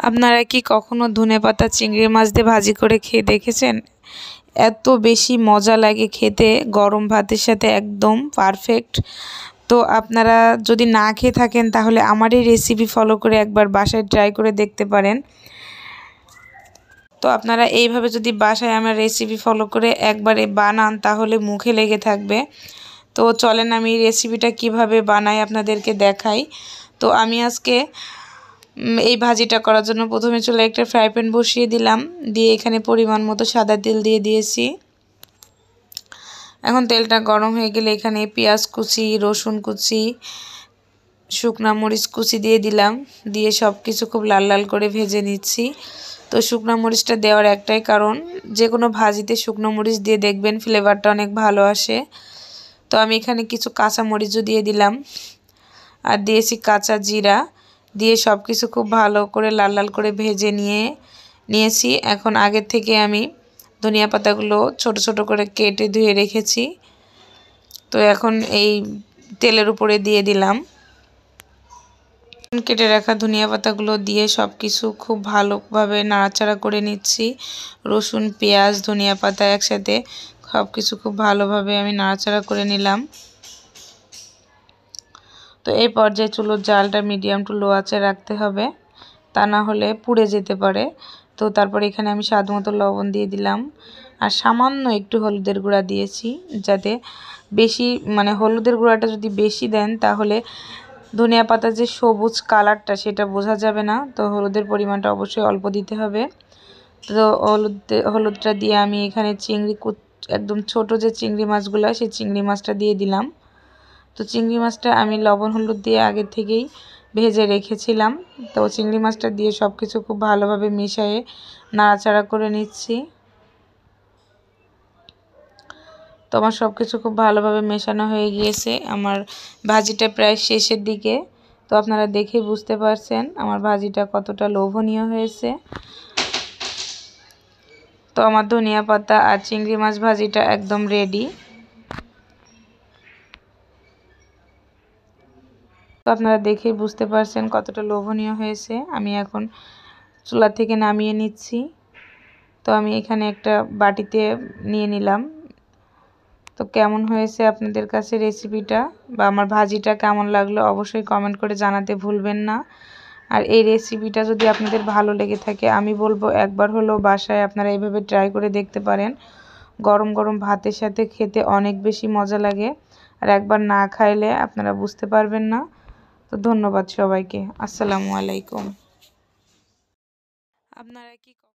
আপনারা কি কখনো ধনেপাতা চিংড়ি মাছ দিয়ে ভাজি করে খেয়ে দেখেছেন? এত বেশি মজা লাগে খেতে, গরম ভাতের সাথে একদম পারফেক্ট। তো আপনারা যদি না খেয়ে থাকেন তাহলে আমার এই রেসিপি ফলো করে একবার বাসায় ট্রাই করে দেখতে পারেন। তো আপনারা এইভাবে যদি বাসায় আমার রেসিপি ফলো করে একবারে বানান তাহলে মুখে লেগে থাকবে। তো চলেন আমি এই রেসিপিটা কিভাবে বানাই আপনাদেরকে দেখাই। তো আমি আজকে এই ভাজিটা করার জন্য প্রথমে চুলায় একটা ফ্রাই প্যান বসিয়ে দিলাম, দিয়ে এখানে পরিমাণ মতো সাদা তেল দিয়ে দিয়েছি। এখন তেলটা গরম হয়ে গেলে এখানে পেঁয়াজ কুচি, রসুন কুচি, শুকনা মরিচ কুচি দিয়ে দিলাম, দিয়ে সব কিছু খুব লাল লাল করে ভেজে নিচ্ছি। তো শুকনা মরিচটা দেওয়ার একটাই কারণ, যে কোনো ভাজিতে শুকনো মরিচ দিয়ে দেখবেন ফ্লেভারটা অনেক ভালো আসে। তো আমি এখানে কিছু কাঁচা মরিচও দিয়ে দিলাম আর দিয়েছি কাঁচা জিরা, দিয়ে সব কিছু খুব ভালো করে লাল লাল করে ভেজে নিয়েছি। এখন আগের থেকে আমি ধনিয়া পাতাগুলো ছোট ছোট করে কেটে ধুয়ে রেখেছি। তো এখন এই তেলের উপরে দিয়ে দিলাম। কেটে রাখা ধনিয়া পাতাগুলো দিয়ে সব কিছু খুব ভালোভাবে নাড়াচাড়া করে নিচ্ছি। রসুন, পেঁয়াজ, ধনিয়া পাতা একসাথে সব কিছু খুব ভালোভাবে আমি নাড়াচাড়া করে নিলাম। তো এই পর্যায়ে চুলোর জালটা মিডিয়াম টু লো আঁচে রাখতে হবে, তা না হলে পুড়ে যেতে পারে। তো তারপর এখানে আমি স্বাদ মতো লবণ দিয়ে দিলাম আর সামান্য একটু হলুদের গুঁড়া দিয়েছি, যাতে বেশি হলুদের গুঁড়াটা যদি বেশি দেন তাহলে ধনিয়া পাতার যে সবুজ কালারটা সেটা বোঝা যাবে না। তো হলুদের পরিমাণটা অবশ্যই অল্প দিতে হবে। তো হলুদটা দিয়ে আমি এখানে একদম ছোট যে চিংড়ি মাছগুলো, সেই চিংড়ি মাছটা দিয়ে দিলাম। তো চিংড়ি মাছটা আমি লবণ হলুদ দিয়ে আগে থেকেই ভেজে রেখেছিলাম। তো চিংড়ি মাছটা দিয়ে সব কিছু খুব ভালোভাবে মিশিয়ে নাড়াচাড়া করে নিচ্ছি। তো আমার সব কিছু খুব ভালোভাবে মেশানো হয়ে গিয়েছে, আমার ভাজিটা প্রায় শেষের দিকে। তো আপনারা দেখেই বুঝতে পারছেন আমার ভাজিটা কতটা লোভনীয় হয়েছে। তো আমার ধনিয়া পাতা আর চিংড়ি মাছ ভাজিটা একদম রেডি। তো আপনারা দেখেই বুঝতে পারছেন কতটা লোভনীয় হয়েছে। আমি এখন চুলা থেকে নামিয়ে নিচ্ছি। তো আমি এখানে একটা বাটিতে নিয়ে নিলাম। তো কেমন হয়েছে আপনাদের কাছে রেসিপিটা বা আমার ভাজিটা কেমন লাগলো অবশ্যই কমেন্ট করে জানাতে ভুলবেন না। আর এই রেসিপিটা যদি আপনাদের ভালো লেগে থাকে আমি বলবো একবার হলেও বাসায় আপনারা এইভাবে ট্রাই করে দেখতে পারেন। গরম গরম ভাতের সাথে খেতে অনেক বেশি মজা লাগে, আর একবার না খাইলে আপনারা বুঝতে পারবেন না। তো ধন্যবাদ সবাইকে। আসসালামু আলাইকুম। আপনারা কি